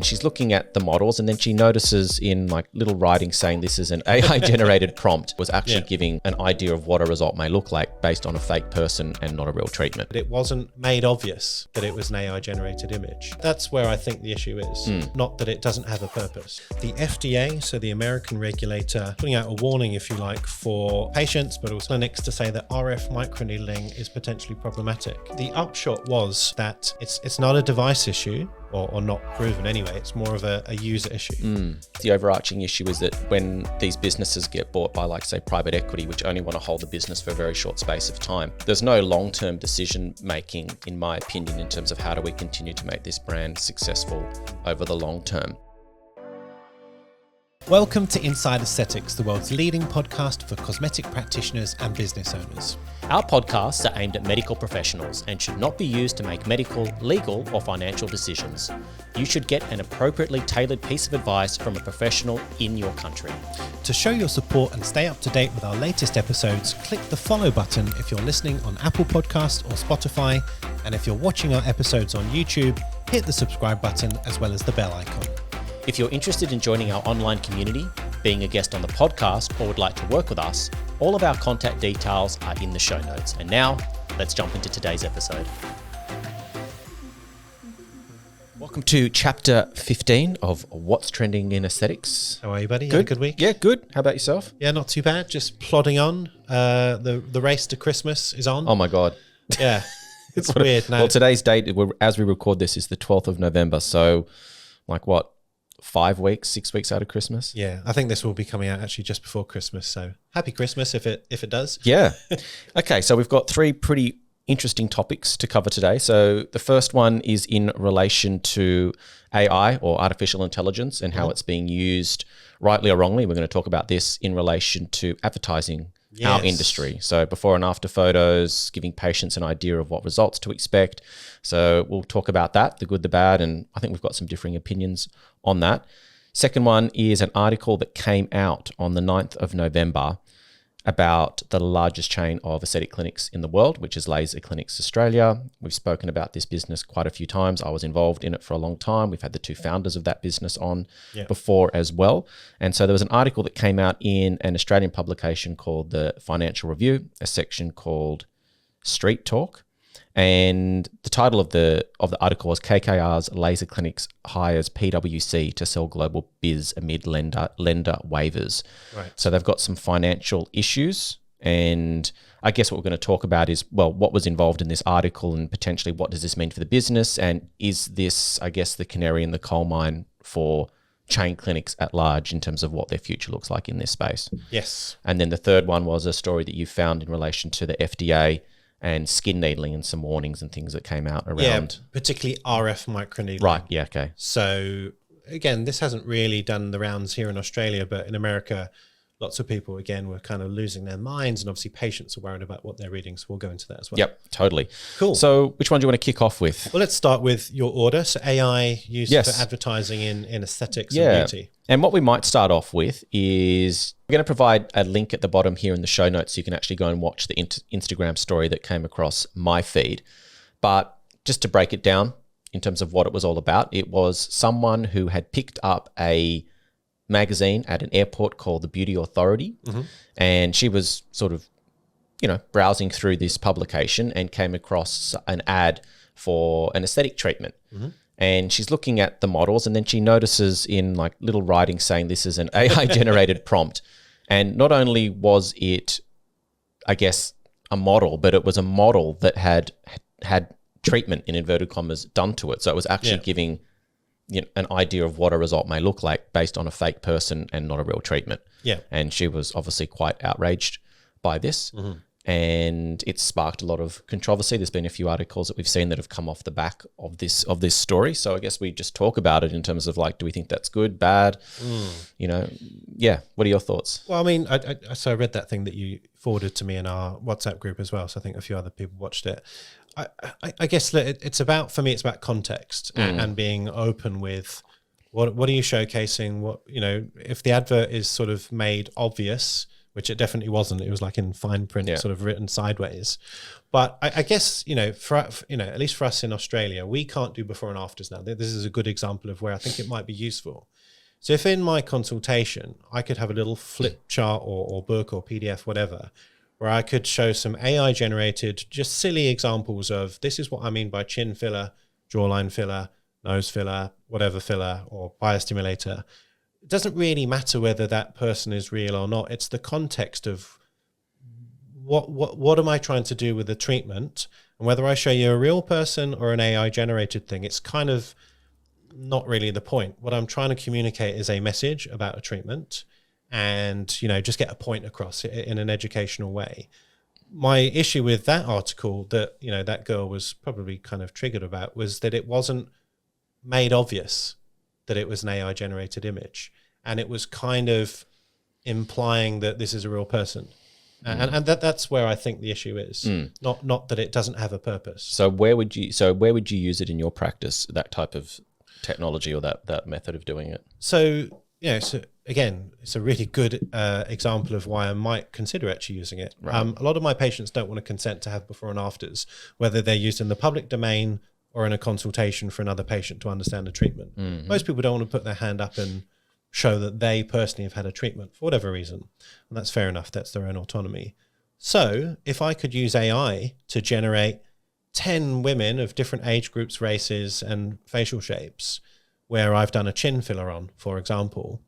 She's looking at the models and then she notices in like little writing saying this is an AI generated prompt, was actually giving an idea of what a result may look like based on a fake person and not a real treatment. It wasn't made obvious that it was an AI generated image. That's where I think the issue is, not that it doesn't have a purpose. The FDA, so the American regulator, putting out a warning, if you like, for patients, but also clinics to say that RF microneedling is potentially problematic. The upshot was that it's not a device issue, or not proven anyway. It's more of a user issue. The overarching issue is that when these businesses get bought by, like, say, private equity, which only want to hold the business for a very short space of time, there's no long-term decision making, in my opinion, in terms of how do we continue to make this brand successful over the long term. Welcome to Inside Aesthetics, the world's leading podcast for cosmetic practitioners and business owners. Our podcasts are aimed at medical professionals and should not be used to make medical, legal, or financial decisions. You should get an appropriately tailored piece of advice from a professional in your country. To show your support and stay up to date with our latest episodes, click the follow button if you're listening on Apple Podcasts or Spotify. And if you're watching our episodes on YouTube, hit the subscribe button as well as the bell icon. If you're interested in joining our online community, being a guest on the podcast, or would like to work with us, all of our contact details are in the show notes. And now, let's jump into today's episode. Welcome to chapter 15 of What's Trending in Aesthetics. How are you, buddy? Good. Had a good week? Yeah, good. How about yourself? Yeah, not too bad. Just plodding on. The race to Christmas is on. Oh my God. Yeah, it's weird. No. Well, today's date, as we record this, is the 12th of November. So, like what? 6 weeks out of Christmas. Yeah, I think this will be coming out actually just before Christmas. So happy Christmas if it does. Yeah. Okay, so we've got three pretty interesting topics to cover today. So the first one is in relation to AI, or artificial intelligence, and how it's being used rightly or wrongly. We're going to talk about this in relation to advertising. Our industry. So before and after photos, giving patients an idea of what results to expect. So we'll talk about that, the good, the bad, and I think we've got some differing opinions on that. Second one is an article that came out on the 9th of November about the largest chain of aesthetic clinics in the world, which is Laser Clinics Australia. We've spoken about this business quite a few times. I was involved in it for a long time. We've had the two founders of that business on before as well. And so there was an article that came out in an Australian publication called the Financial Review, a section called Street Talk. And the title of the article was KKR's Laser Clinics hires PwC to sell global biz amid lender waivers. Right. So they've got some financial issues, and I guess what we're going to talk about is, well, what was involved in this article and potentially what does this mean for the business, and is this, I guess, the canary in the coal mine for chain clinics at large in terms of what their future looks like in this space. Yes. And then the third one was a story that you found in relation to the FDA and skin needling and some warnings and things that came out around. Yeah, particularly RF microneedling. Right, yeah, okay. So again, this hasn't really done the rounds here in Australia, but in America, lots of people, again, were kind of losing their minds, and obviously patients are worried about what they're reading, so we'll go into that as well. Yep, totally. Cool. So which one do you want to kick off with? Well, let's start with your order. So AI used for advertising in aesthetics and beauty. And what we might start off with is we're going to provide a link at the bottom here in the show notes so you can actually go and watch the Instagram story that came across my feed. But just to break it down in terms of what it was all about, it was someone who had picked up a magazine at an airport called the Beauty Authority. And she was sort of, browsing through this publication and came across an ad for an aesthetic treatment. And she's looking at the models and then she notices in like little writing saying this is an AI generated prompt. And not only was it, I guess, a model, but it was a model that had treatment, in inverted commas, done to it. So it was actually giving an idea of what a result may look like based on a fake person and not a real treatment. Yeah. And she was obviously quite outraged by this. And it's sparked a lot of controversy. There's been a few articles that we've seen that have come off the back of this story. So I guess we just talk about it in terms of like, do we think that's good, bad? What are your thoughts? Well, I mean, I read that thing that you forwarded to me in our WhatsApp group as well. So I think a few other people watched it. I guess that it's about, for me, it's about context and being open with what are you showcasing? What, if the advert is sort of made obvious which it definitely wasn't. It was like in fine print, Yeah. sort of written sideways. But I guess, at least for us in Australia, we can't do before and afters now. This is a good example of where I think it might be useful. So if in my consultation, I could have a little flip chart or book or PDF, whatever, where I could show some AI generated, just silly examples of this is what I mean by chin filler, jawline filler, nose filler, whatever filler, or biostimulator. It doesn't really matter whether that person is real or not. It's the context of what am I trying to do with the treatment, and whether I show you a real person or an AI generated thing, it's kind of not really the point. What I'm trying to communicate is a message about a treatment and, just get a point across in an educational way. My issue with that article that, that girl was probably kind of triggered about was that it wasn't made obvious that it was an AI generated image. And it was kind of implying that this is a real person. And that's where I think the issue is, not that it doesn't have a purpose. So where would you use it in your practice, that type of technology or that method of doing it? So, so again, it's a really good example of why I might consider actually using it. Right. A lot of my patients don't want to consent to have before and afters, whether they're used in the public domain or in a consultation for another patient to understand the treatment. Mm-hmm. Most people don't want to put their hand up and show that they personally have had a treatment for whatever reason. And that's fair enough. That's their own autonomy. So if I could use AI to generate 10 women of different age groups, races, and facial shapes, where I've done a chin filler on, for example,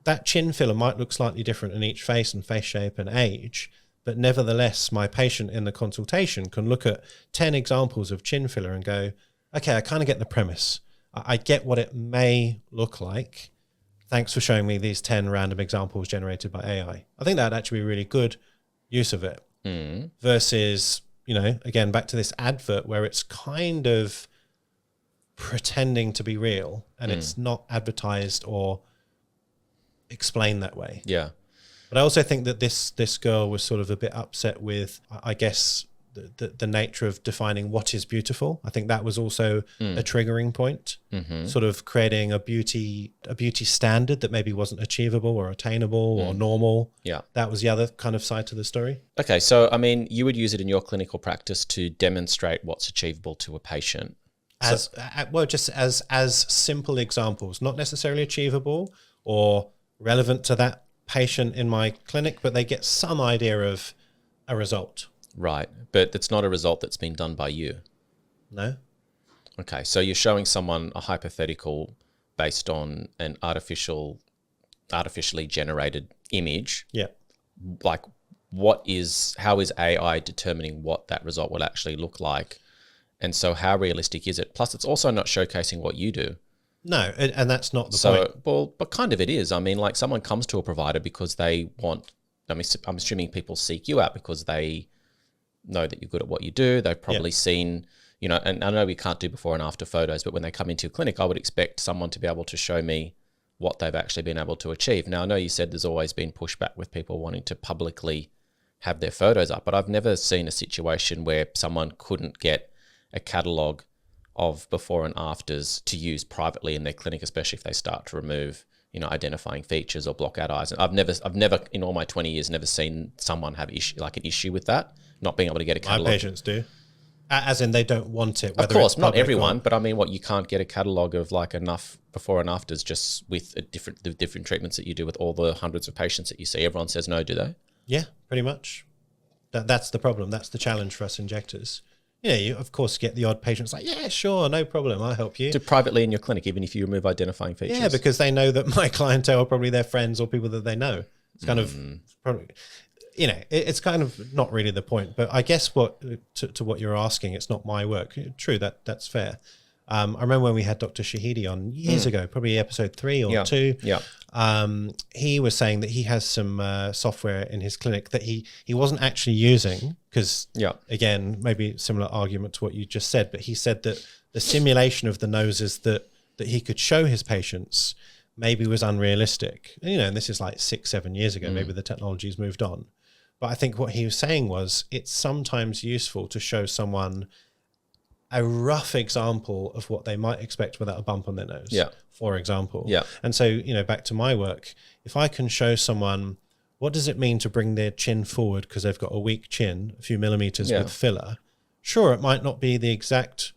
that chin filler might look slightly different in each face and face shape and age, but nevertheless, my patient in the consultation can look at 10 examples of chin filler and go, okay, I kind of get the premise. I get what it may look like. Thanks for showing me these 10 random examples generated by AI. I think that'd actually be a really good use of it versus, again, back to this advert where it's kind of pretending to be real and it's not advertised or explained that way. Yeah. But I also think that this girl was sort of a bit upset with, I guess, the nature of defining what is beautiful. I think that was also a triggering point, sort of creating a beauty standard that maybe wasn't achievable or attainable or normal. Yeah. That was the other kind of side to the story. Okay. So, I mean, you would use it in your clinical practice to demonstrate what's achievable to a patient. Just as simple examples, not necessarily achievable or relevant to that patient in my clinic, but they get some idea of a result. Right. But it's not a result that's been done by you. No. Okay. So you're showing someone a hypothetical based on an artificially generated image. Yeah. Like how is AI determining what that result will actually look like? And so how realistic is it? Plus, it's also not showcasing what you do. No, and that's not the point. Well, but kind of it is. I mean, like someone comes to a provider because they want, I'm assuming people seek you out because they know that you're good at what you do. They've probably seen, and I know we can't do before and after photos, but when they come into your clinic, I would expect someone to be able to show me what they've actually been able to achieve. Now, I know you said there's always been pushback with people wanting to publicly have their photos up, but I've never seen a situation where someone couldn't get a catalogue of before and afters to use privately in their clinic, especially if they start to remove, identifying features or block out eyes. And I've never in all my 20 years, never seen someone have an issue with that, not being able to get a catalogue. My patients do. As in they don't want it. Of course, not everyone, but I mean, you can't get a catalogue of like enough before and afters just with the different treatments that you do with all the hundreds of patients that you see. Everyone says no, do they? Yeah, pretty much. That's the problem. That's the challenge for us injectors. You of course get the odd patients like, yeah, sure, no problem, I'll help you. Do privately in your clinic, even if you remove identifying features? Yeah, because they know that my clientele are probably their friends or people that they know. It's kind of probably, it's kind of not really the point. But I guess to what you're asking, it's not my work. True, that's fair. I remember when we had Dr. Shahidi on years ago, probably episode 3 or 2. Yeah. He was saying that he has some software in his clinic that he wasn't actually using because, again, maybe similar argument to what you just said, but he said that the simulation of the noses that he could show his patients maybe was unrealistic. And this is like 6-7 years ago. Maybe the technology's moved on. But I think what he was saying was it's sometimes useful to show someone a rough example of what they might expect without a bump on their nose, for example. Yeah. And so, back to my work, if I can show someone what does it mean to bring their chin forward because they've got a weak chin, a few millimeters Yeah. with filler? Sure, it might not be the exact,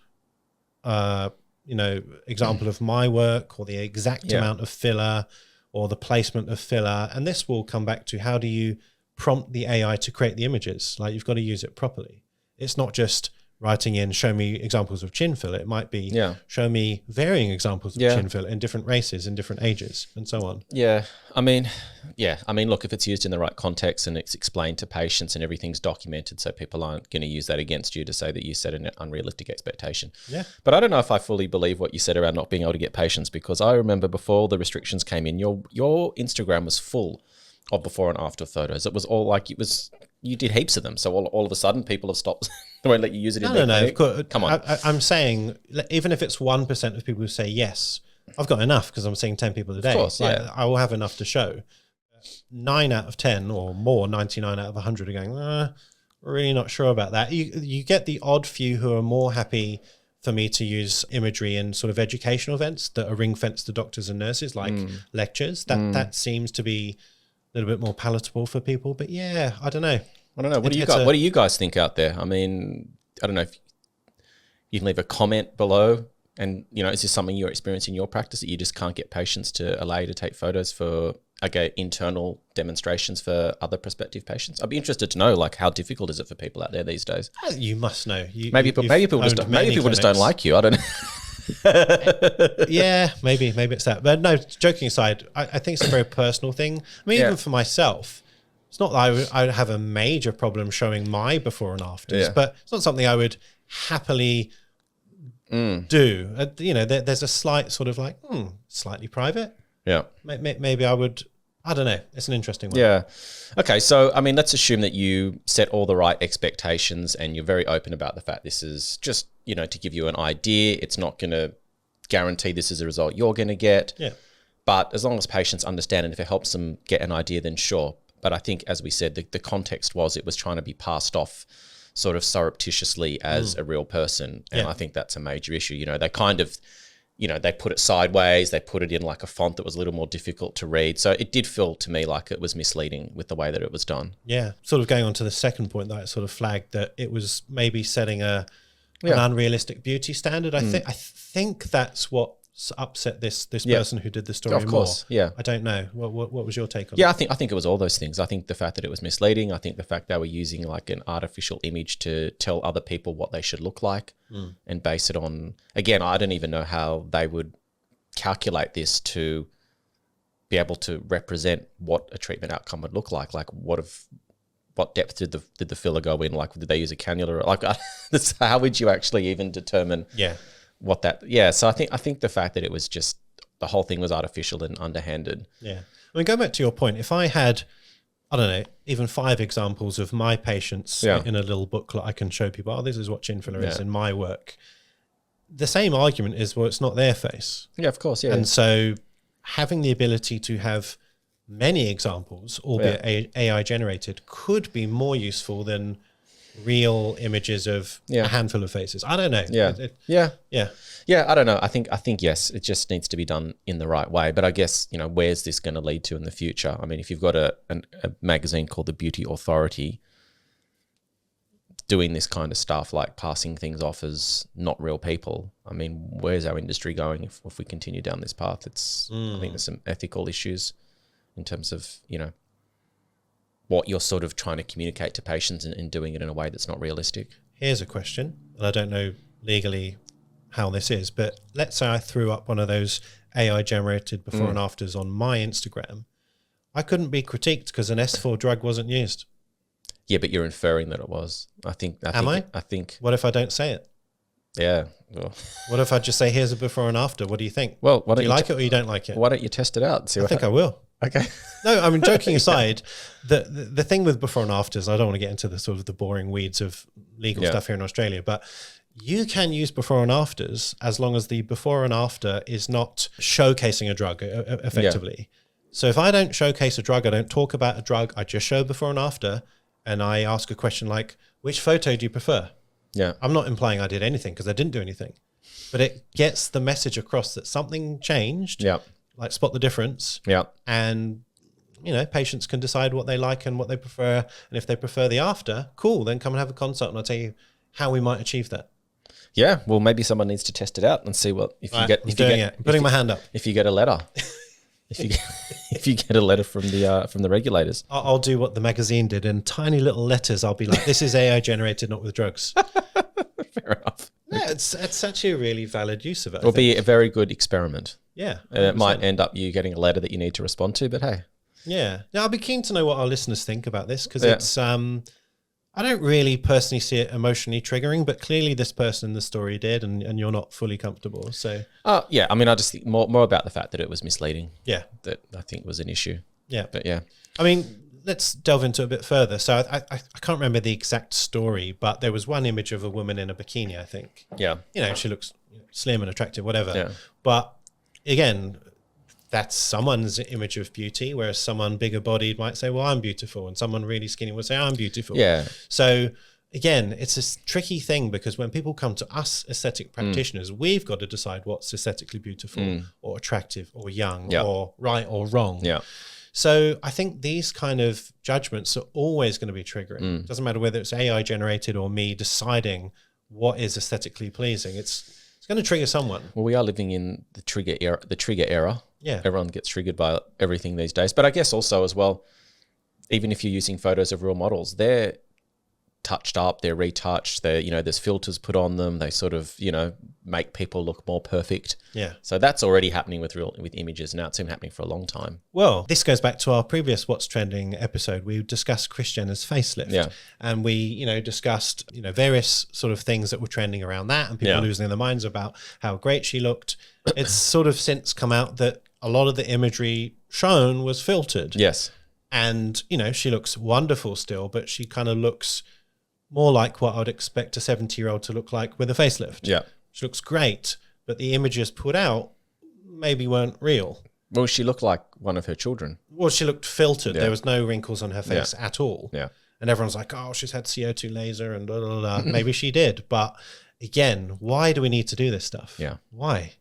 example of my work or the exact amount of filler or the placement of filler. And this will come back to how do you prompt the AI to create the images? Like, you've got to use it properly. It's not just writing in, show me examples of chin filler. It might be, show me varying examples of chin filler in different races, in different ages, and so on. Yeah. I mean, look, if it's used in the right context and it's explained to patients and everything's documented, so people aren't going to use that against you to say that you set an unrealistic expectation. Yeah. But I don't know if I fully believe what you said around not being able to get patients, because I remember before the restrictions came in, your Instagram was full of before and after photos. It was all like, you did heaps of them. So all of a sudden people have stopped. They won't let you use it in their clinic. Of course. Come on. I'm saying, even if it's 1% of people who say yes, I've got enough because I'm seeing 10 people a day. Of course, yeah. I will have enough to show. 9 out of 10 or more, 99 out of 100 are going, we're really not sure about that. You get the odd few who are more happy for me to use imagery in sort of educational events that are ring-fenced to doctors and nurses, like lectures. That seems to be a little bit more palatable for people. But yeah, I don't know. What do you guys think out there? I mean, I don't know if you can leave a comment below. And, is this something you're experiencing in your practice, that you just can't get patients to allow you to take photos for, internal demonstrations for other prospective patients? I'd be interested to know, like, how difficult is it for people out there these days? You must know. Maybe people just don't like you. I don't know. Yeah, maybe it's that. But no, joking aside, I think it's a very personal thing. I mean, even for myself, it's not that I would have a major problem showing my before and afters, but it's not something I would happily do. There's a slight sort of like, slightly private. Yeah. Maybe I would, I don't know. It's an interesting one. Yeah. Okay. So, I mean, let's assume that you set all the right expectations and you're very open about the fact this is just, to give you an idea. It's not going to guarantee this is a result you're going to get. Yeah. But as long as patients understand, and if it helps them get an idea, then sure. But I think, as we said, the context was it was trying to be passed off sort of surreptitiously as a real person. And I think that's a major issue. They kind of, they put it sideways, they put it in like a font that was a little more difficult to read. So it did feel to me like it was misleading with the way that it was done. Yeah. Sort of going on to the second point that I sort of flagged, that it was maybe setting an unrealistic beauty standard. I think that's what upset this person who did the story. Of course, more. I don't know. What was your take on it? Yeah, I think it was all those things. I think the fact that it was misleading. I think the fact they were using like an artificial image to tell other people what they should look like and base it on. Again, I don't even know how they would calculate this to be able to represent what a treatment outcome would look like. Like, what depth did the filler go in? Like, did they use a cannula? Like, how would you actually even determine? Yeah. What that, so I think the fact that it was just, the whole thing was artificial and underhanded. Yeah. I mean, going back to your point, if I had, I don't know, even 5 examples of my patients in a little booklet, I can show people, this is what chin filler is in my work. The same argument is, well, it's not their face. Yeah, of course, yeah. And so having the ability to have many examples, albeit AI generated, could be more useful than real images of a handful of faces. I don't know. Yeah, I don't know. I think yes, it just needs to be done in the right way. But I guess, where's this going to lead to in the future? I mean, if you've got a magazine called the Beauty Authority doing this kind of stuff, like passing things off as not real people, I mean, where's our industry going if we continue down this path? I think there's some ethical issues in terms of, what you're sort of trying to communicate to patients and doing it in a way that's not realistic. Here's a question, and I don't know legally how this is, but let's say I threw up one of those AI generated before and afters on my Instagram. I couldn't be critiqued because an S4 drug wasn't used. Yeah, but you're inferring that it was. I think. What if I don't say it? Yeah. Well. What if I just say, here's a before and after? What do you think? Well, do you like it or you don't like it? Why don't you test it out and see I think I will. Okay. No, I mean, joking aside, the thing with before and afters, I don't want to get into the sort of the boring weeds of legal stuff here in Australia, but you can use before and afters as long as the before and after is not showcasing a drug effectively. Yeah. So if I don't showcase a drug, I don't talk about a drug, I just show before and after, and I ask a question like, which photo do you prefer? Yeah. I'm not implying I did anything because I didn't do anything, but it gets the message across that something changed. Yeah. Like, spot the difference. Yeah. And patients can decide what they like and what they prefer. And if they prefer the after, cool, then come and have a consult and I'll tell you how we might achieve that. Yeah, well, maybe someone needs to test it out and see what Putting my hand up. If you get a letter, if you get a letter from the regulators, I'll do what the magazine did in tiny little letters. I'll be like, "This is AI generated, not with drugs." Fair enough. Yeah, it's actually a really valid use of it. It'll be a very good experiment. Yeah, and it might end up you getting a letter that you need to respond to. But hey, yeah. Now I'll be keen to know what our listeners think about this because it's. I don't really personally see it emotionally triggering, but clearly this person in the story did, and you're not fully comfortable. So, yeah, I mean, I just think more about the fact that it was misleading. Yeah, that I think was an issue. Yeah, but yeah, I mean, let's delve into it a bit further. So I can't remember the exact story, but there was one image of a woman in a bikini, I think. Yeah, she looks slim and attractive, whatever. Yeah. But again, that's someone's image of beauty, whereas someone bigger bodied might say, well, I'm beautiful. And someone really skinny would say, I'm beautiful. Yeah. So again, it's a tricky thing because when people come to us aesthetic practitioners, we've got to decide what's aesthetically beautiful or attractive or young or right or wrong. Yeah. So I think these kind of judgments are always going to be triggering. It doesn't matter whether it's AI generated or me deciding what is aesthetically pleasing. It's going to trigger someone. Well, we are living in the trigger era. Yeah. Everyone gets triggered by everything these days. But I guess also as well, even if you're using photos of real models, they're touched up, they're retouched, there's filters put on them. They sort of, make people look more perfect. Yeah. So that's already happening with images. Now it's been happening for a long time. Well, this goes back to our previous What's Trending episode. We discussed Kris Jenner's facelift. Yeah. And we, discussed, various sort of things that were trending around that and people losing their minds about how great she looked. It's sort of since come out that a lot of the imagery shown was filtered. Yes. And, she looks wonderful still, but she kind of looks more like what I would expect a 70-year-old to look like with a facelift. Yeah. She looks great, but the images put out maybe weren't real. Well, she looked like one of her children. Well, she looked filtered. Yeah. There was no wrinkles on her face at all. Yeah. And everyone's like, oh, she's had CO2 laser and blah, blah, blah. Maybe she did. But again, why do we need to do this stuff? Yeah. Why?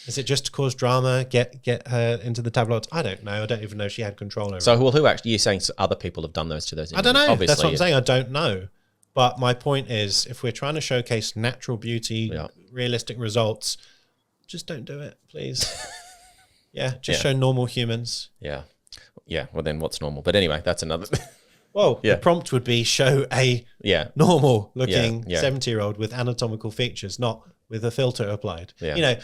Is it just to cause drama, get her into the tabloids? I don't know. I don't even know she had control over it. So who actually, you're saying other people have done those to those images? I don't know. Obviously, that's what I'm saying. I don't know. But my point is, if we're trying to showcase natural beauty, realistic results, just don't do it, please. Show normal humans. Yeah. Yeah. Well, then what's normal? But anyway, that's another. Well, the prompt would be show a normal looking 70-year-old with anatomical features, not with a filter applied. Yeah.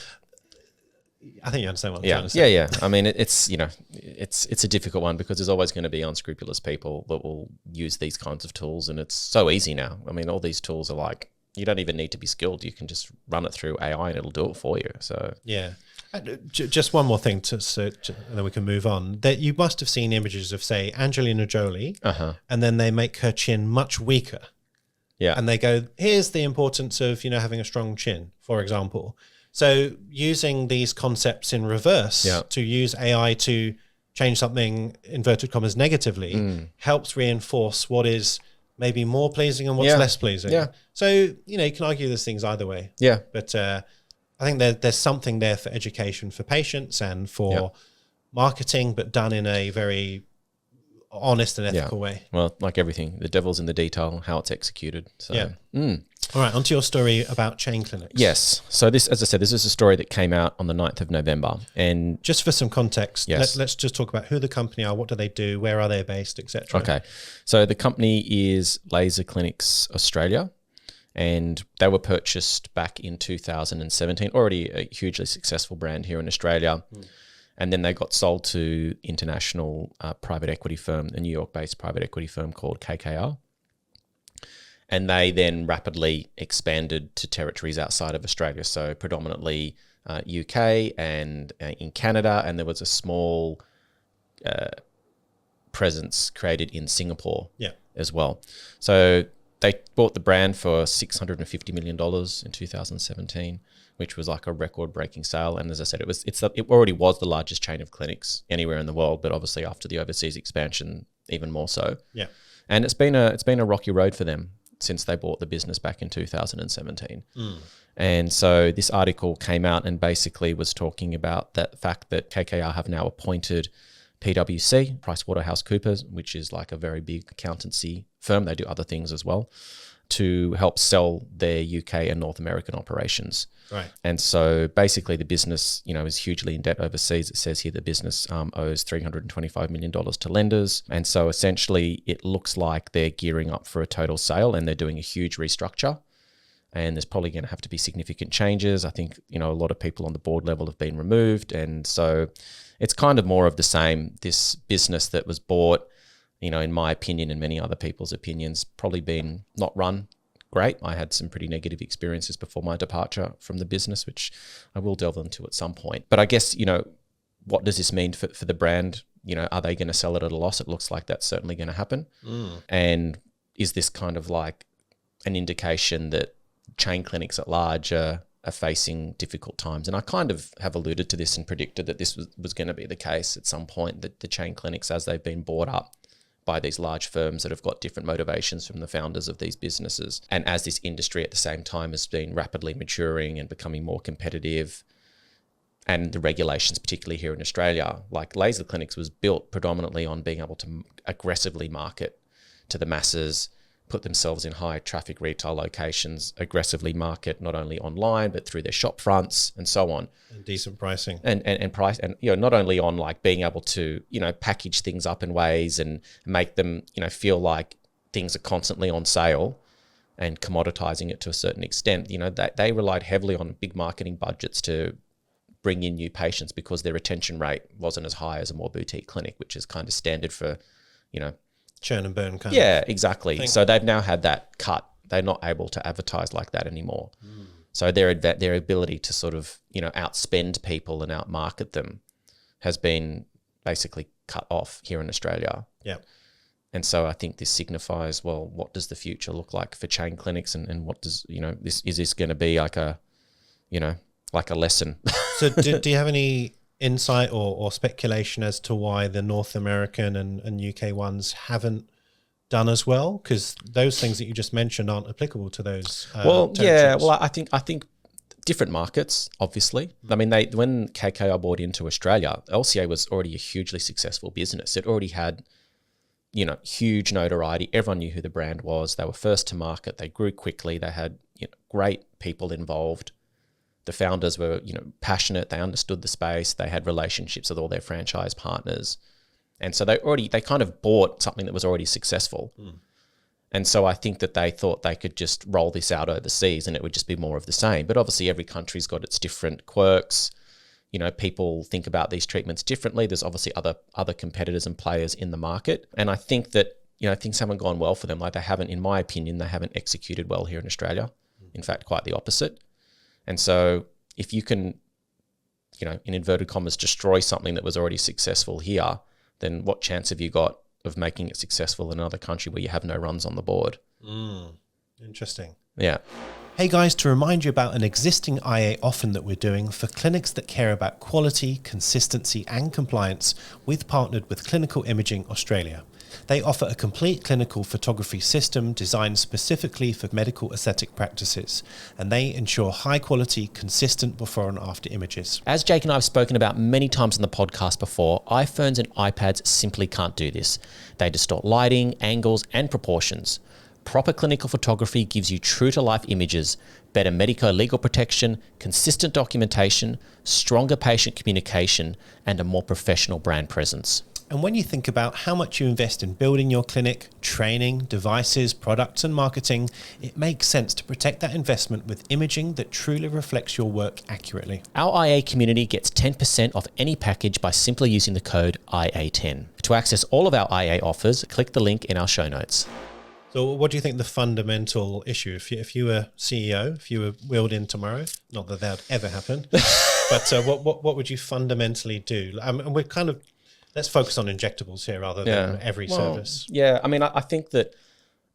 I think you understand what I'm trying to say. Yeah. I mean, it's a difficult one because there's always going to be unscrupulous people that will use these kinds of tools, and it's so easy now. I mean, all these tools are like, you don't even need to be skilled. You can just run it through AI and it'll do it for you. So yeah. Just one more thing and then we can move on. That you must have seen images of, say, Angelina Jolie, and then they make her chin much weaker. Yeah. And they go, here's the importance of, having a strong chin, for example. So using these concepts in reverse to use AI to change something, inverted commas, negatively helps reinforce what is maybe more pleasing and what's less pleasing. Yeah. So, you can argue these things either way. Yeah. But I think there's something there for education for patients and for marketing, but done in a very honest and ethical way. Well, like everything, the devil's in the detail, how it's executed. So, All right, onto your story about chain clinics. Yes. So this, as I said, this is a story that came out on the 9th of November. And just for some context, let's just talk about who the company are, what do they do, where are they based, etc. Okay. So the company is Laser Clinics Australia, and they were purchased back in 2017, already a hugely successful brand here in Australia. And then they got sold to international private equity firm, a New York-based private equity firm called KKR. And they then rapidly expanded to territories outside of Australia, so predominantly UK and in Canada, and there was a small presence created in Singapore as well. So they bought the brand for $650 million in 2017, which was like a record-breaking sale. And as I said, it already was the largest chain of clinics anywhere in the world, but obviously after the overseas expansion, even more so. Yeah. And it's been a rocky road for them since they bought the business back in 2017. And so this article came out and basically was talking about that fact that KKR have now appointed PwC, PricewaterhouseCoopers, which is like a very big accountancy firm. They do other things as well, to help sell their UK and North American operations. Right. And so basically the business, is hugely in debt overseas. It says here the business owes $325 million to lenders. And so essentially it looks like they're gearing up for a total sale, and they're doing a huge restructure. And there's probably going to have to be significant changes. I think, a lot of people on the board level have been removed. And so it's kind of more of the same. This business that was bought, in my opinion and many other people's opinions, probably been not run great. I had some pretty negative experiences before my departure from the business, which I will delve into at some point. But I guess, what does this mean for the brand? Are they going to sell it at a loss? It looks like that's certainly going to happen. And is this kind of like an indication that chain clinics at large are facing difficult times? And I kind of have alluded to this and predicted that this was going to be the case at some point, that the chain clinics, as they've been bought up by these large firms that have got different motivations from the founders of these businesses, and as this industry at the same time has been rapidly maturing and becoming more competitive, and the regulations, particularly here in Australia, like laser clinics was built predominantly on being able to aggressively market to the masses, put themselves in high traffic retail locations, aggressively market not only online but through their shop fronts and so on, and decent pricing and price, and not only on like being able to package things up in ways and make them feel like things are constantly on sale, and commoditizing it to a certain extent. They relied heavily on big marketing budgets to bring in new patients, because their retention rate wasn't as high as a more boutique clinic, which is kind of standard for churn and burn kind of. Yeah, exactly. So they've now had that cut. They're not able to advertise like that anymore. So their ability to sort of, outspend people and outmarket them has been basically cut off here in Australia. Yeah. And so I think this signifies, well, what does the future look like for chain clinics, and what does, is this going to be like a lesson? So do you have any insight or speculation as to why the North American and UK ones haven't done as well? Because those things that you just mentioned aren't applicable to those. I think different markets, obviously. I mean, when KKR bought into Australia, LCA was already a hugely successful business. It already had, huge notoriety. Everyone knew who the brand was. They were first to market. They grew quickly. They had great people involved. The founders were, passionate. They understood the space. They had relationships with all their franchise partners. And so they kind of bought something that was already successful. And so I think that they thought they could just roll this out overseas and it would just be more of the same. But obviously every country's got its different quirks. People think about these treatments differently. There's obviously other competitors and players in the market. And I think that, things haven't gone well for them. Like in my opinion, they haven't executed well here in Australia. In fact, quite the opposite. And so if you can, in inverted commas, destroy something that was already successful here, then what chance have you got of making it successful in another country where you have no runs on the board? Interesting. Yeah. Hey guys, to remind you about an existing IA offer that we're doing for clinics that care about quality, consistency and compliance, we've partnered with Clinical Imaging Australia. They offer a complete clinical photography system designed specifically for medical aesthetic practices, and they ensure high quality, consistent before and after images. As Jake and I have spoken about many times on the podcast before, iPhones and iPads simply can't do this. They distort lighting, angles, and proportions. Proper clinical photography gives you true-to-life images, better medico-legal protection, consistent documentation, stronger patient communication, and a more professional brand presence. And when you think about how much you invest in building your clinic, training, devices, products and marketing, it makes sense to protect that investment with imaging that truly reflects your work accurately. Our IA community gets 10% off any package by simply using the code IA10. To access all of our IA offers, click the link in our show notes. So what do you think the fundamental issue, if you were CEO, if you were wheeled in tomorrow, not that that would ever happen, but what would you fundamentally do? And we're kind of, let's focus on injectables here rather than every service. Yeah, I mean, I think that,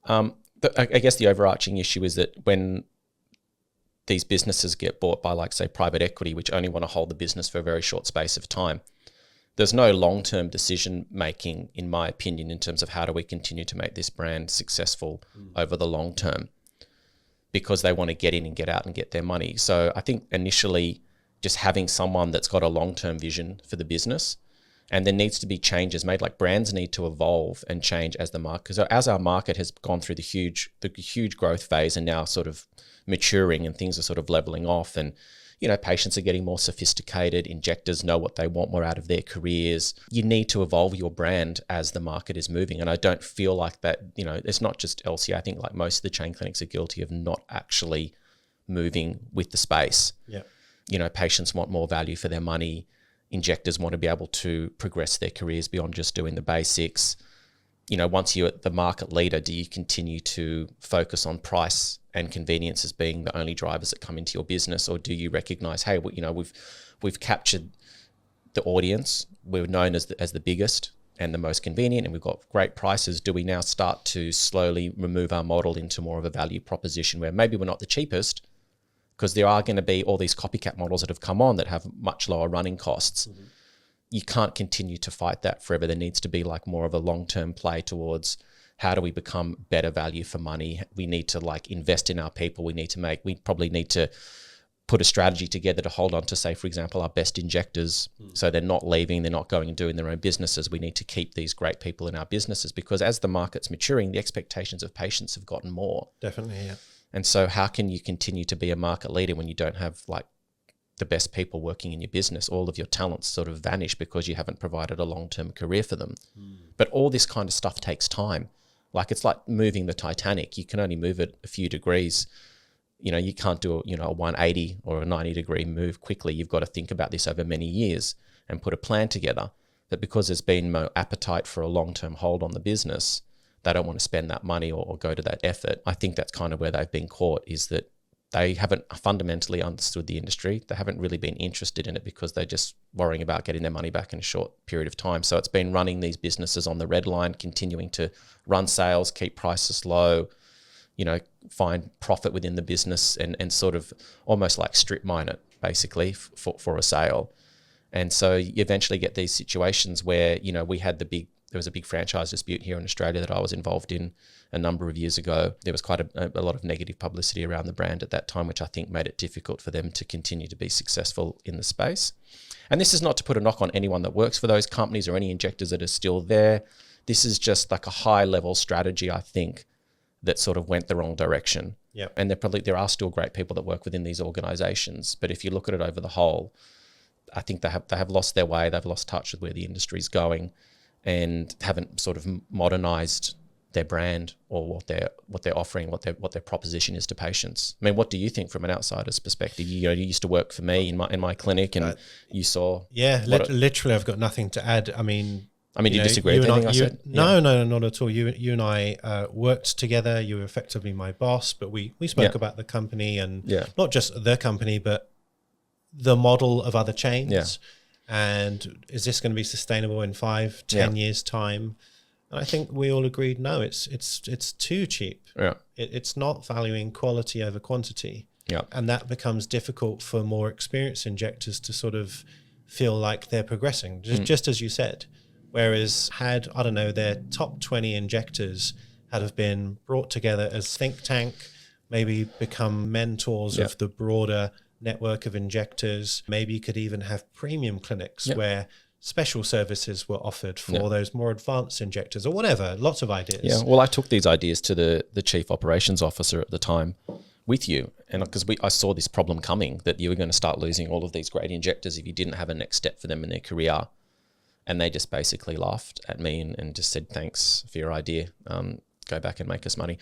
I guess the overarching issue is that when these businesses get bought by, like, say, private equity, which only want to hold the business for a very short space of time, there's no long-term decision making, in my opinion, in terms of how do we continue to make this brand successful over the long term, because they want to get in and get out and get their money. So I think initially just having someone that's got a long-term vision for the business And there needs to be changes made, like brands need to evolve and change as the market, because as our market has gone through the huge growth phase and now sort of maturing and things are sort of leveling off, and patients are getting more sophisticated, injectors know what they want more out of their careers. You need to evolve your brand as the market is moving. And I don't feel like that, it's not just LCA. I think like most of the chain clinics are guilty of not actually moving with the space. Yeah. Patients want more value for their money. Injectors want to be able to progress their careers beyond just doing the basics. Once you're the market leader, do you continue to focus on price and convenience as being the only drivers that come into your business, or do you recognize, hey, we've captured the audience, we're known as the biggest and the most convenient, and we've got great prices? Do we now start to slowly remove our model into more of a value proposition where maybe we're not the cheapest, because there are going to be all these copycat models that have come on that have much lower running costs. Mm-hmm. You can't continue to fight that forever. There needs to be like more of a long-term play towards how do we become better value for money. We need to like invest in our people. We probably need to put a strategy together to hold on to, say, for example, our best injectors. So they're not leaving, they're not going and doing their own businesses. We need to keep these great people in our businesses, because as the market's maturing, the expectations of patients have gotten more. Definitely, yeah. And so how can you continue to be a market leader when you don't have like the best people working in your business? All of your talents sort of vanish because you haven't provided a long-term career for them. But all this kind of stuff takes time. Like it's like moving the Titanic. You can only move it a few degrees. You can't do a 180 or a 90 degree move quickly. You've got to think about this over many years and put a plan together. But because there's been no appetite for a long-term hold on the business, they don't want to spend that money or go to that effort. I think that's kind of where they've been caught, is that they haven't fundamentally understood the industry. They haven't really been interested in it because they're just worrying about getting their money back in a short period of time. So it's been running these businesses on the red line, continuing to run sales, keep prices low, find profit within the business and sort of almost like strip mine it basically for a sale. And so you eventually get these situations where, there was a big franchise dispute here in Australia that I was involved in a number of years ago. There was quite a lot of negative publicity around the brand at that time, which I think made it difficult for them to continue to be successful in the space. And this is not to put a knock on anyone that works for those companies or any injectors that are still there. This is just like a high level strategy, I think, that sort of went the wrong direction. Yep. And there are still great people that work within these organizations. But if you look at it over the whole, I think they have lost their way. They've lost touch with where the industry's going, and haven't sort of modernized their brand or what they're offering, what their proposition is to patients. I mean, what do you think from an outsider's perspective? You used to work for me in my clinic, and you saw. Yeah, literally, I've got nothing to add. I mean, do you disagree with anything I said? No, not at all. You and I worked together. You were effectively my boss, but we spoke about the company and not just the company, but the model of other chains. Yeah. And is this going to be sustainable in 5-10 years time? And I think we all agreed, no, it's too cheap. Yeah. It's not valuing quality over quantity. Yeah. And that becomes difficult for more experienced injectors to sort of feel like they're progressing, just as you said. Whereas had, I don't know, their top 20 injectors had have been brought together as think tank, maybe become mentors of the broader network of injectors. Maybe you could even have premium clinics where special services were offered for those more advanced injectors or whatever. Lots of ideas. Yeah, well, I took these ideas to the chief operations officer at the time with you, and because I saw this problem coming, that you were going to start losing all of these great injectors if you didn't have a next step for them in their career. And they just basically laughed at me and just said, thanks for your idea. Go back and make us money.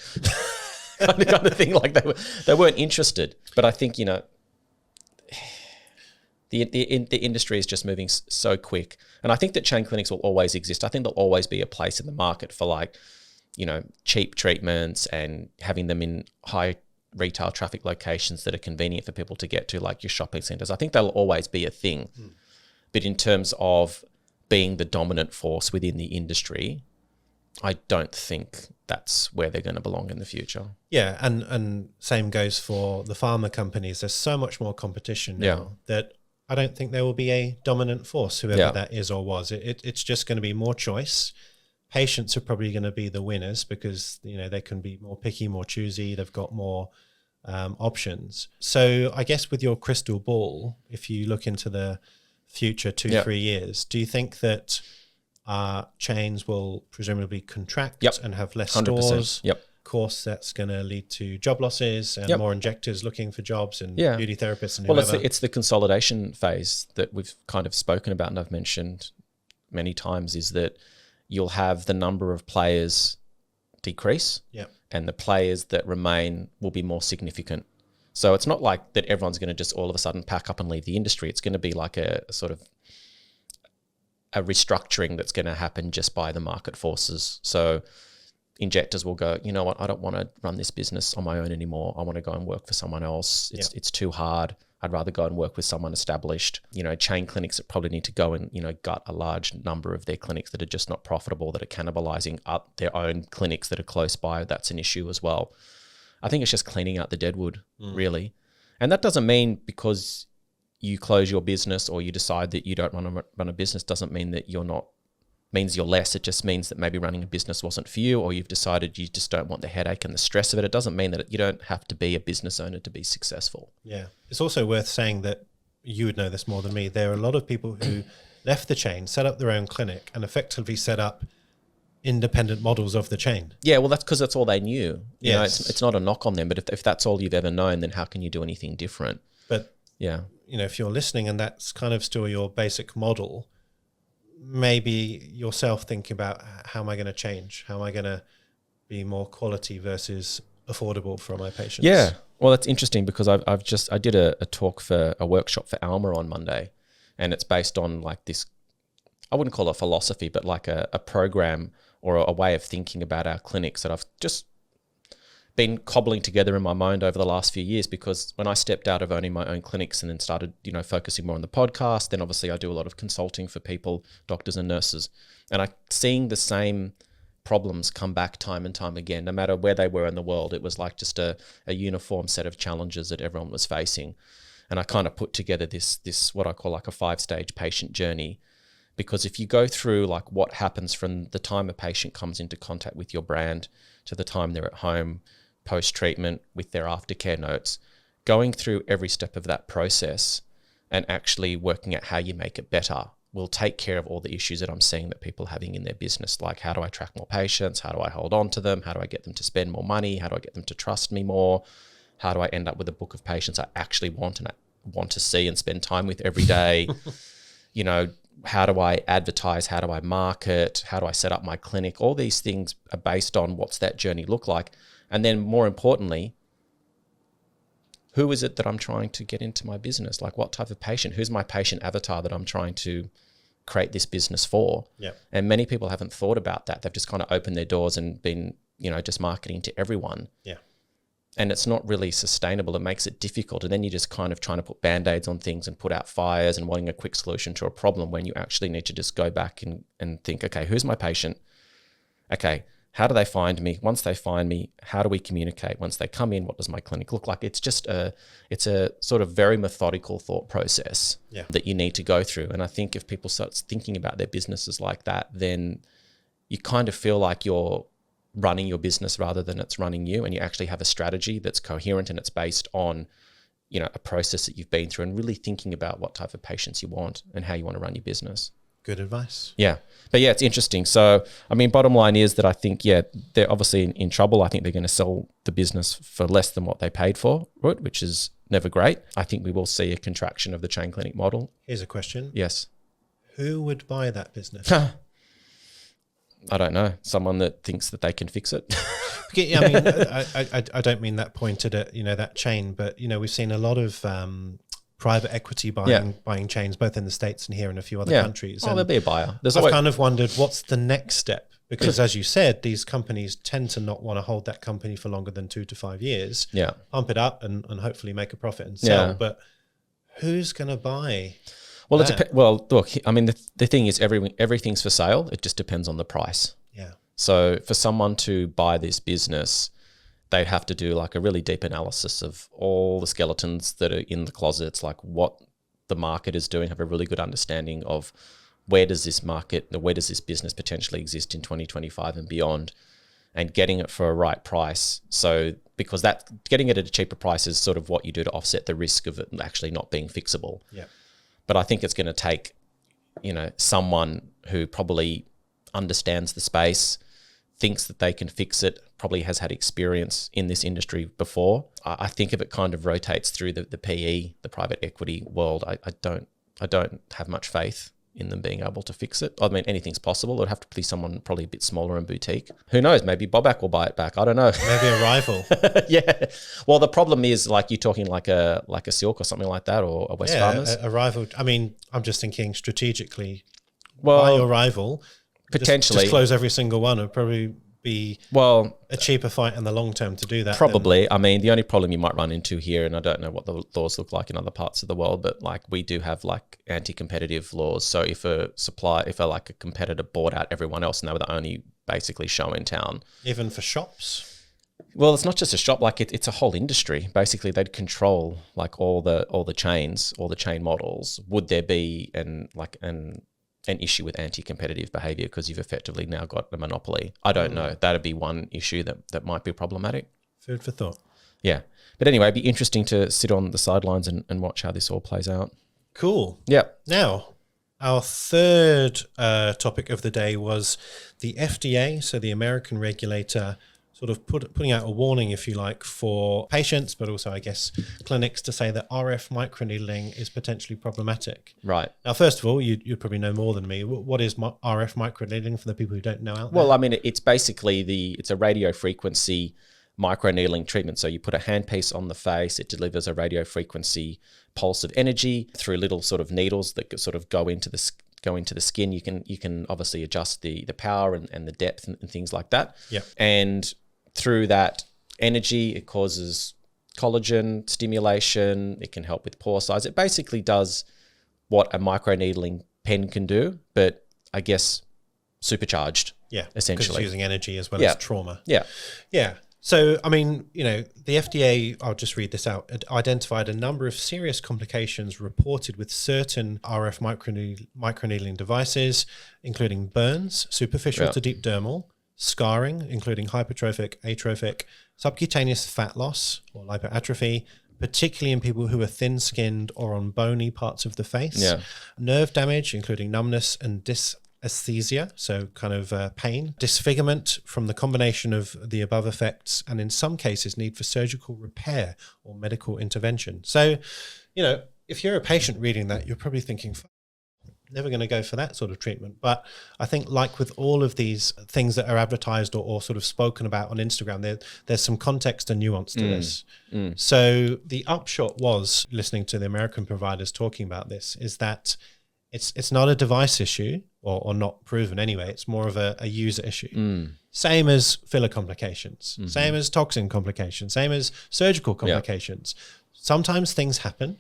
kind of thing. Like they weren't interested. But I think, the industry is just moving so quick. And I think that chain clinics will always exist. I think there'll always be a place in the market for cheap treatments and having them in high retail traffic locations that are convenient for people to get to, like your shopping centers. I think that'll always be a thing. But in terms of being the dominant force within the industry, I don't think that's where they're going to belong in the future. Yeah, and same goes for the pharma companies. There's so much more competition now that I don't think there will be a dominant force, whoever that is or was. It's just going to be more choice. Patients are probably going to be the winners because they can be more picky, more choosy. They've got more options. So I guess with your crystal ball, if you look into the future 2-3 years, do you think that chains will presumably contract and have less 100%. stores? Yep. Of course, that's going to lead to job losses and more injectors looking for jobs and beauty therapists and whoever. Well, it's the consolidation phase that we've kind of spoken about and I've mentioned many times, is that you'll have the number of players decrease and the players that remain will be more significant. So it's not like that everyone's going to just all of a sudden pack up and leave the industry. It's going to be like a sort of a restructuring that's going to happen just by the market forces. So injectors will go, you know what, I don't want to run this business on my own anymore. I want to go and work for someone else. It's too hard. I'd rather go and work with someone established. You know, chain clinics that probably need to go and, you know, gut a large number of their clinics that are just not profitable, that are cannibalizing up their own clinics that are close by. That's an issue as well. I think it's just cleaning out the deadwood, really. And that doesn't mean because you close your business or you decide that you don't run a business doesn't mean that means you're less. It just means that maybe running a business wasn't for you, or you've decided you just don't want the headache and the stress of it. It doesn't mean that you don't have to be a business owner to be successful. Yeah. It's also worth saying that you would know this more than me. There are a lot of people who left the chain, set up their own clinic and effectively set up independent models of the chain. Yeah, well, that's because that's all they knew. You know, it's not a knock on them, but if that's all you've ever known, then how can you do anything different? But, you know, if you're listening and that's kind of still your basic model, maybe yourself thinking about how am I going to change? How am I going to be more quality versus affordable for my patients? Yeah. Well, that's interesting because I did a talk for a workshop for Alma on Monday, and it's based on like this, I wouldn't call it philosophy, but like a program or a way of thinking about our clinics that I've just been cobbling together in my mind over the last few years, because when I stepped out of owning my own clinics and then started, you know, focusing more on the podcast, then obviously I do a lot of consulting for people, doctors and nurses, and I seeing the same problems come back time and time again, no matter where they were in the world. It was like just a uniform set of challenges that everyone was facing. And I kind of put together this what I call like a 5-stage patient journey, because if you go through like what happens from the time a patient comes into contact with your brand to the time they're at home, post-treatment with their aftercare notes, going through every step of that process and actually working out how you make it better will take care of all the issues that I'm seeing that people are having in their business. Like, how do I attract more patients? How do I hold on to them? How do I get them to spend more money? How do I get them to trust me more? How do I end up with a book of patients I actually want to see and spend time with every day? You know, how do I advertise? How do I market? How do I set up my clinic? All these things are based on what's that journey look like. And then more importantly, who is it that I'm trying to get into my business? Like, what type of patient? Who's my patient avatar that I'm trying to create this business for? Yeah. And many people haven't thought about that. They've just kind of opened their doors and been, you know, just marketing to everyone. Yeah. And it's not really sustainable. It makes it difficult. And then you're just kind of trying to put band-aids on things and put out fires and wanting a quick solution to a problem, when you actually need to just go back and think, okay, who's my patient? Okay, how do they find me? Once they find me, how do we communicate? Once they come in, what does my clinic look like? It's just it's a sort of very methodical thought process that you need to go through. And I think if people start thinking about their businesses like that, then you kind of feel like you're running your business rather than it's running you, and you actually have a strategy that's coherent and it's based on, you know, a process that you've been through, and really thinking about what type of patients you want and how you want to run your business. Good advice. Yeah. But yeah, it's interesting. So, I mean, bottom line is that I think, they're obviously in trouble. I think they're going to sell the business for less than what they paid for it, which is never great. I think we will see a contraction of the chain clinic model. Here's a question. Yes. Who would buy that business? I don't know. Someone that thinks that they can fix it. Yeah, I mean, I don't mean that pointed at, you know, that chain, but, you know, we've seen a lot of private equity buying chains, both in the States and here in a few other countries. Oh, there'll be a buyer. I've kind of wondered, what's the next step? Because as you said, these companies tend to not want to hold that company for longer than 2 to 5 years. Yeah. Pump it up and hopefully make a profit and sell. Yeah. But who's going to buy? Well, well, look, I mean, the thing is everything's for sale. It just depends on the price. Yeah. So for someone to buy this business, they have to do like a really deep analysis of all the skeletons that are in the closets, like what the market is doing, have a really good understanding of where does this business potentially exist in 2025 and beyond, and getting it for a right price. So because getting it at a cheaper price is sort of what you do to offset the risk of it actually not being fixable. Yeah. But I think it's going to take, someone who probably understands the space, thinks that they can fix it, probably has had experience in this industry before. I think if it kind of rotates through the PE, the private equity world, I don't have much faith in them being able to fix it. I mean, anything's possible. It would have to be someone probably a bit smaller and boutique. Who knows? Maybe Bobac will buy it back. I don't know. Maybe a rival. Yeah. Well, the problem is, like, you're talking like a Silk or something like that, or a West Farmers. A rival. I mean, I'm just thinking strategically. Well, buy your rival. Potentially. Just close every single one. It would probably be a cheaper fight in the long term to do that. Probably. I mean, the only problem you might run into here, and I don't know what the laws look like in other parts of the world, but like we do have like anti-competitive laws. So if a competitor bought out everyone else and they were the only basically show in town. Even for shops? Well, it's not just a shop, like it's a whole industry. Basically, they'd control like all the chains, all the chain models. Would there be an issue with anti-competitive behavior because you've effectively now got a monopoly? I don't know. That'd be one issue that might be problematic. Food for thought. Yeah. But anyway, it'd be interesting to sit on the sidelines and watch how this all plays out. Cool. Yeah. Now, our third topic of the day was the FDA, so the American regulator, sort of putting out a warning, if you like, for patients, but also, I guess, clinics to say that RF microneedling is potentially problematic. Right. Now, first of all, you'd probably know more than me. What is RF microneedling for the people who don't know out there? Well, I mean, it's basically it's a radio frequency microneedling treatment. So you put a handpiece on the face, it delivers a radio frequency pulse of energy through little sort of needles that sort of go into the skin. You can obviously adjust the power and the depth and things like that. Yeah. And through that energy, it causes collagen stimulation. It can help with pore size. It basically does what a microneedling pen can do, but I guess supercharged. Yeah, essentially. Because it's using energy as well as trauma. Yeah. Yeah. So, I mean, the FDA, I'll just read this out, identified a number of serious complications reported with certain RF microneedling devices, including burns, superficial to deep dermal, scarring, including hypertrophic, atrophic, subcutaneous fat loss or lipoatrophy, particularly in people who are thin-skinned or on bony parts of the face, nerve damage, including numbness and dysesthesia, so kind of pain, disfigurement from the combination of the above effects, and in some cases need for surgical repair or medical intervention. So, if you're a patient reading that, you're probably thinking, never going to go for that sort of treatment. But I think, like with all of these things that are advertised or sort of spoken about on Instagram, there's some context and nuance to this. So the upshot was, listening to the American providers talking about this, is that it's not a device issue or not proven anyway. It's more of a user issue. Same as filler complications, same as toxin complications, same as surgical complications. Sometimes things happen.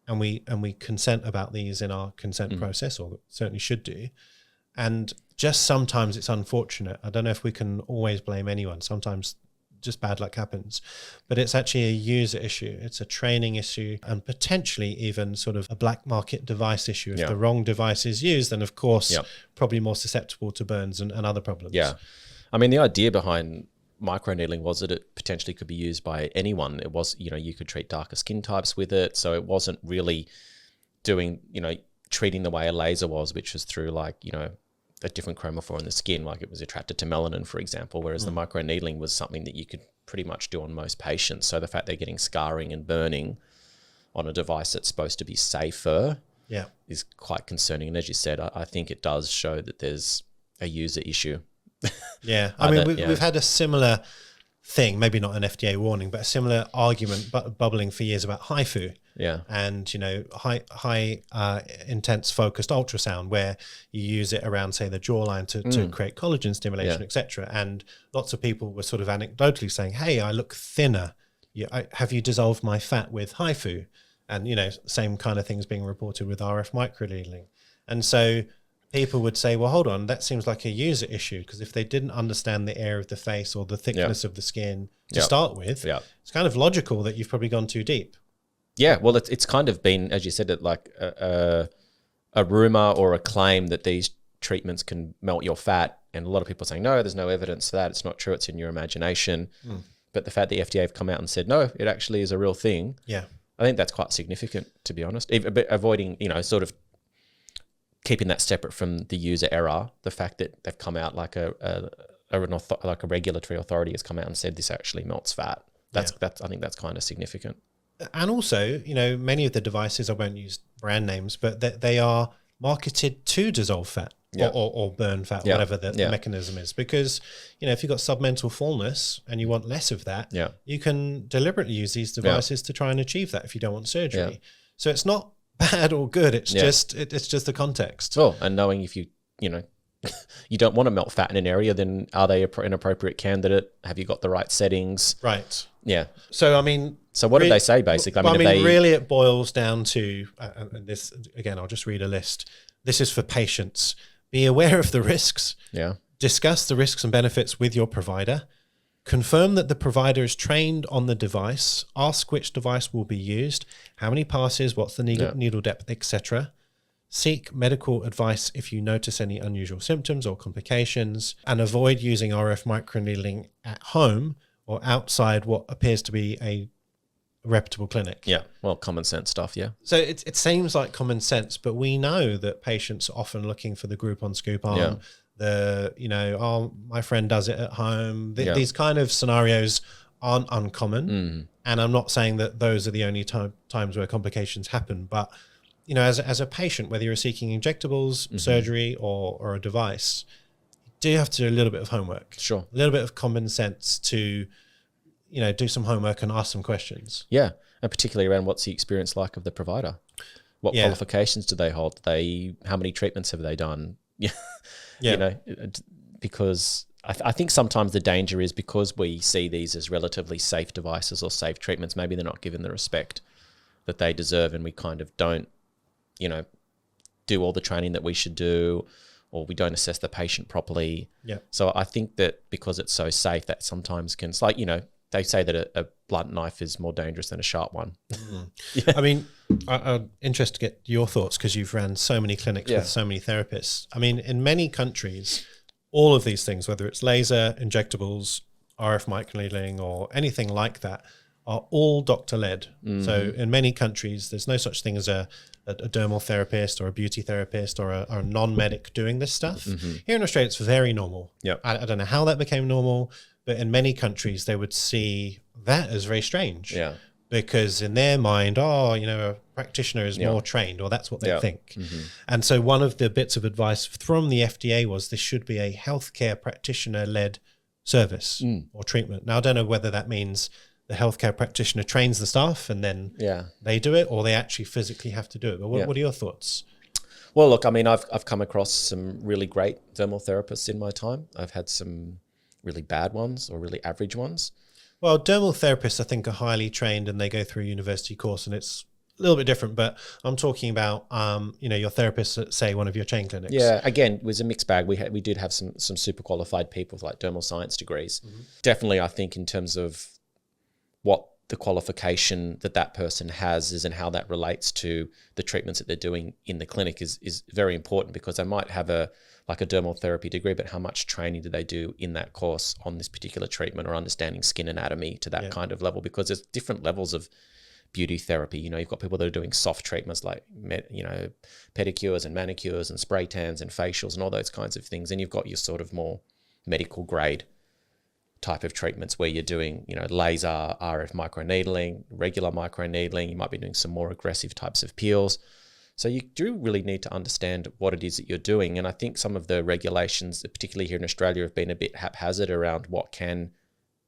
And we consent about these in our consent process, or certainly should do. And just sometimes it's unfortunate. I don't know if we can always blame anyone. Sometimes just bad luck happens. But it's actually a user issue. It's a training issue, and potentially even sort of a black market device issue. If the wrong device is used, then of course probably more susceptible to burns and other problems. Yeah. I mean, the idea behind microneedling was that it potentially could be used by anyone. It was, you could treat darker skin types with it. So it wasn't really doing, treating the way a laser was, which was through like, a different chromophore in the skin, like it was attracted to melanin, for example, whereas the microneedling was something that you could pretty much do on most patients. So the fact they're getting scarring and burning on a device that's supposed to be safer is quite concerning. And as you said, I think it does show that there's a user issue. Yeah, I mean, we've had a similar thing, maybe not an FDA warning, but a similar argument bubbling for years about HIFU. Yeah. And, high intense focused ultrasound, where you use it around, say, the jawline to create collagen stimulation, etc. And lots of people were sort of anecdotally saying, hey, I look thinner. Have you dissolved my fat with HIFU? And, same kind of things being reported with RF microneedling. And so people would say, well, hold on, that seems like a user issue, because if they didn't understand the area of the face or the thickness of the skin to start with, it's kind of logical that you've probably gone too deep. Yeah, well, it's kind of been, as you said, like a rumor or a claim that these treatments can melt your fat, and a lot of people are saying, no, there's no evidence for that. It's not true. It's in your imagination. But the fact that the FDA have come out and said, no, it actually is a real thing. Yeah. I think that's quite significant, to be honest. Avoiding, sort of keeping that separate from the user error, the fact that they've come out like a regulatory authority has come out and said this actually melts fat. I think that's kind of significant. And also, many of the devices, I won't use brand names, but they are marketed to dissolve fat or burn fat, whatever the mechanism is. Because, if you've got submental fullness and you want less of that, you can deliberately use these devices to try and achieve that if you don't want surgery. Yeah. So it's not bad or good. It's just the context. Well, and knowing if you don't want to melt fat in an area, then are they an appropriate candidate? Have you got the right settings? Right. Yeah. So, I mean... So what did they say, basically? Really it boils down to, and this, again, I'll just read a list. This is for patients. Be aware of the risks. Yeah. Discuss the risks and benefits with your provider. Confirm that the provider is trained on the device. Ask which device will be used, how many passes, what's the needle depth, etc. Seek medical advice if you notice any unusual symptoms or complications, and avoid using RF microneedling at home or outside what appears to be a reputable clinic. Yeah, well, common sense stuff, yeah. So it seems like common sense, but we know that patients are often looking for the group-on scoop arm, my friend does it at home. These kind of scenarios aren't uncommon, and I'm not saying that those are the only times where complications happen, but as a patient, whether you're seeking injectables, surgery, or a device, you do have to do a little bit of homework. Sure. A little bit of common sense to do some homework and ask some questions. Yeah, and particularly around what's the experience like of the provider? What qualifications do they hold? How many treatments have they done? Because I think sometimes the danger is because we see these as relatively safe devices or safe treatments, maybe they're not given the respect that they deserve, and we kind of don't, do all the training that we should do, or we don't assess the patient properly. Yeah. So I think that because it's so safe, that sometimes it's like, they say that a blunt knife is more dangerous than a sharp one. I mean, I'm interested to get your thoughts because you've ran so many clinics with so many therapists. I mean, in many countries, all of these things, whether it's laser, injectables, RF microneedling, or anything like that, are all doctor-led. So in many countries, there's no such thing as a dermal therapist or a beauty therapist or a non-medic doing this stuff. Here in Australia, it's very normal. Yep. I don't know how that became normal, but in many countries, they would see that as very strange. Yeah. Because in their mind, a practitioner is more trained, or that's what they think. And so one of the bits of advice from the FDA was this should be a healthcare practitioner-led service or treatment. Now, I don't know whether that means the healthcare practitioner trains the staff and then they do it, or they actually physically have to do it. But what are your thoughts? Well, look, I mean, I've come across some really great dermal therapists in my time. I've had some really bad ones or really average ones. Well, dermal therapists, I think, are highly trained and they go through a university course, and it's a little bit different. But I'm talking about, your therapists at, say, one of your chain clinics. Yeah, again, it was a mixed bag. We did have some super qualified people with like dermal science degrees. Definitely, I think in terms of what the qualification that person has is and how that relates to the treatments that they're doing in the clinic is very important, because they might have a dermal therapy degree, but how much training do they do in that course on this particular treatment or understanding skin anatomy to that kind of level? Because there's different levels of beauty therapy. You've got people that are doing soft treatments like, pedicures and manicures and spray tans and facials and all those kinds of things. And you've got your sort of more medical grade type of treatments where you're doing, laser, RF microneedling, regular microneedling. You might be doing some more aggressive types of peels. So you do really need to understand what it is that you're doing. And I think some of the regulations, particularly here in Australia, have been a bit haphazard around what can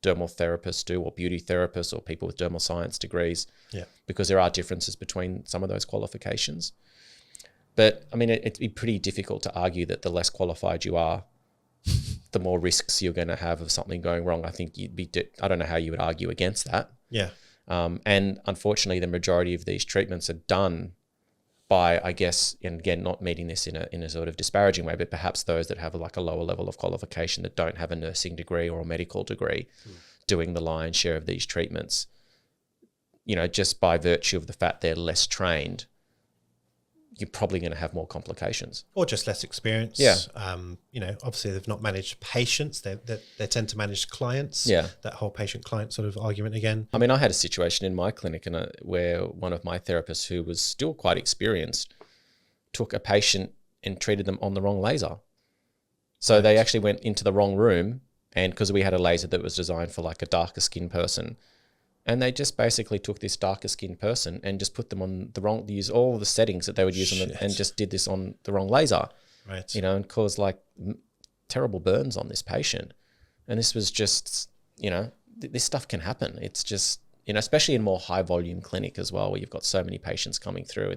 dermal therapists do, or beauty therapists, or people with dermal science degrees, because there are differences between some of those qualifications. But I mean, it'd be pretty difficult to argue that the less qualified you are, the more risks you're going to have of something going wrong. I think I don't know how you would argue against that. Yeah. And unfortunately, the majority of these treatments are done by, I guess, and again, not meeting this in a sort of disparaging way, but perhaps those that have a lower level of qualification, that don't have a nursing degree or a medical degree, doing the lion's share of these treatments, just by virtue of the fact they're less trained, you're probably going to have more complications. Or just less experience. Yeah. Obviously they've not managed patients. They tend to manage clients. Yeah. That whole patient-client sort of argument again. I mean, I had a situation in my clinic where one of my therapists, who was still quite experienced, took a patient and treated them on the wrong laser. So they actually went into the wrong room, and because we had a laser that was designed for like a darker skinned person, and they just basically took this darker skinned person and just put them on the wrong, use all the settings that they would use on them, and just did this on the wrong laser, right? And caused like terrible burns on this patient. And this was just, this stuff can happen. It's just, especially in more high volume clinic as well, where you've got so many patients coming through.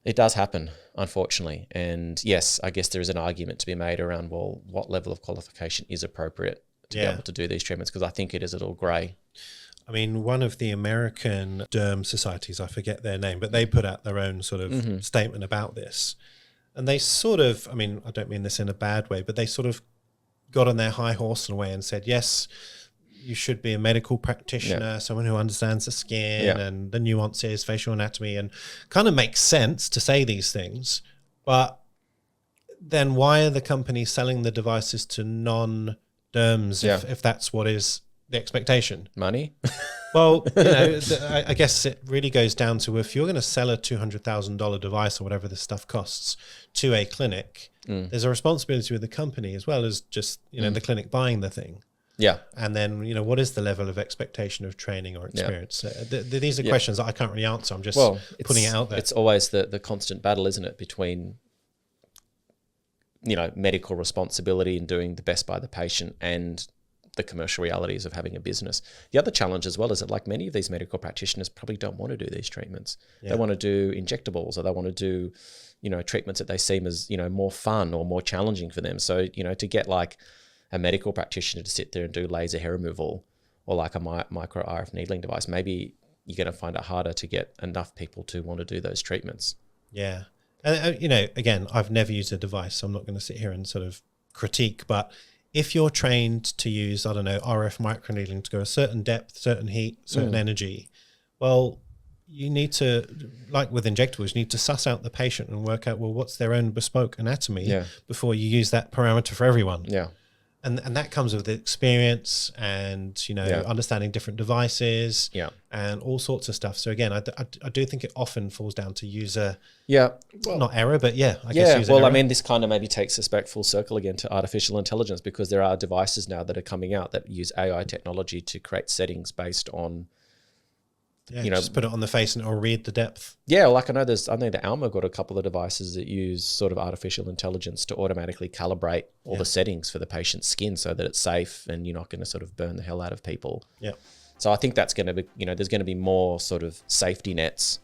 It does happen, unfortunately. And yes, I guess there is an argument to be made around, well, what level of qualification is appropriate to be able to do these treatments? Because I think it is a little grey. I mean, one of the American derm societies, I forget their name, but they put out their own sort of statement about this. And they sort of, I mean, I don't mean this in a bad way, but they sort of got on their high horse in a way and said, yes, you should be a medical practitioner, someone who understands the skin and the nuances, facial anatomy, and kind of makes sense to say these things. But then why are the companies selling the devices to non-derms if that's what is the expectation? Money? Well, I guess it really goes down to, if you're going to sell a $200,000 device or whatever this stuff costs to a clinic, there's a responsibility with the company as well as just, the clinic buying the thing. Yeah. And then, what is the level of expectation of training or experience? These are questions that I can't really answer. I'm just putting it out there. It's always the constant battle, isn't it, between, medical responsibility and doing the best by the patient and the commercial realities of having a business. The other challenge as well is that, like, many of these medical practitioners probably don't want to do these treatments. Yeah. They want to do injectables, or they want to do, treatments that they seem as, more fun or more challenging for them. So, to get like a medical practitioner to sit there and do laser hair removal or like a micro RF needling device, maybe you're going to find it harder to get enough people to want to do those treatments. Yeah. And, again, I've never used a device, so I'm not going to sit here and sort of critique, but if you're trained to use, RF microneedling to go a certain depth, certain heat, certain energy, well, you need to, like with injectables, you need to suss out the patient and work out, well, what's their own bespoke anatomy before you use that parameter for everyone. Yeah. And that comes with experience and, understanding different devices and all sorts of stuff. So again, I do think it often falls down to user, not error, but I guess user error. I mean, this kind of maybe takes us back full circle again to artificial intelligence, because there are devices now that are coming out that use AI technology to create settings based on, just put it on the face and it'll read the depth. Yeah, like I know that Alma got a couple of devices that use sort of artificial intelligence to automatically calibrate all the settings for the patient's skin so that it's safe and you're not going to sort of burn the hell out of people. Yeah. So I think that's going to be, there's going to be more sort of safety nets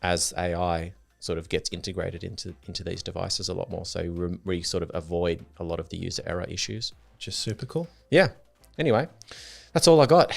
as AI sort of gets integrated into these devices a lot more. So we sort of avoid a lot of the user error issues. Which is super cool. Yeah. Anyway, that's all I got.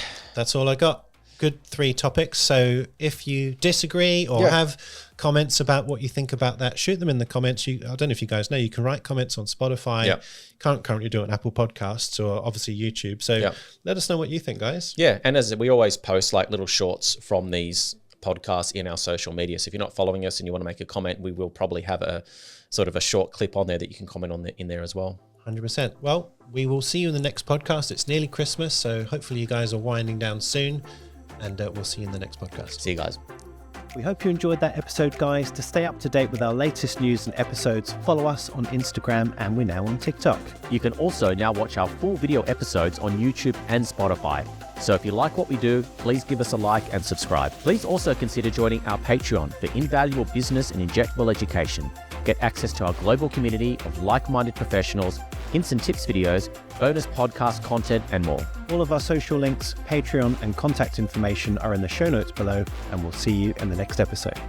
Good 3 topics. So if you disagree or have comments about what you think about that, shoot them in the comments. I don't know if you guys know, you can write comments on Spotify. Yeah. Can't currently do it on Apple Podcasts or obviously YouTube. So let us know what you think, guys. Yeah. And as we always post like little shorts from these podcasts in our social media. So if you're not following us and you want to make a comment, we will probably have a sort of a short clip on there that you can comment on in there as well. 100%. Well, we will see you in the next podcast. It's nearly Christmas, so hopefully you guys are winding down soon. And we'll see you in the next podcast. See you guys. We hope you enjoyed that episode, guys. To stay up to date with our latest news and episodes, follow us on Instagram, and we're now on TikTok. You can also now watch our full video episodes on YouTube and Spotify. So if you like what we do, please give us a like and subscribe. Please also consider joining our Patreon for invaluable business and injectable education. Get access to our global community of like-minded professionals, hints and tips videos, bonus podcast content, and more. All of our social links, Patreon, and contact information are in the show notes below, and we'll see you in the next episode.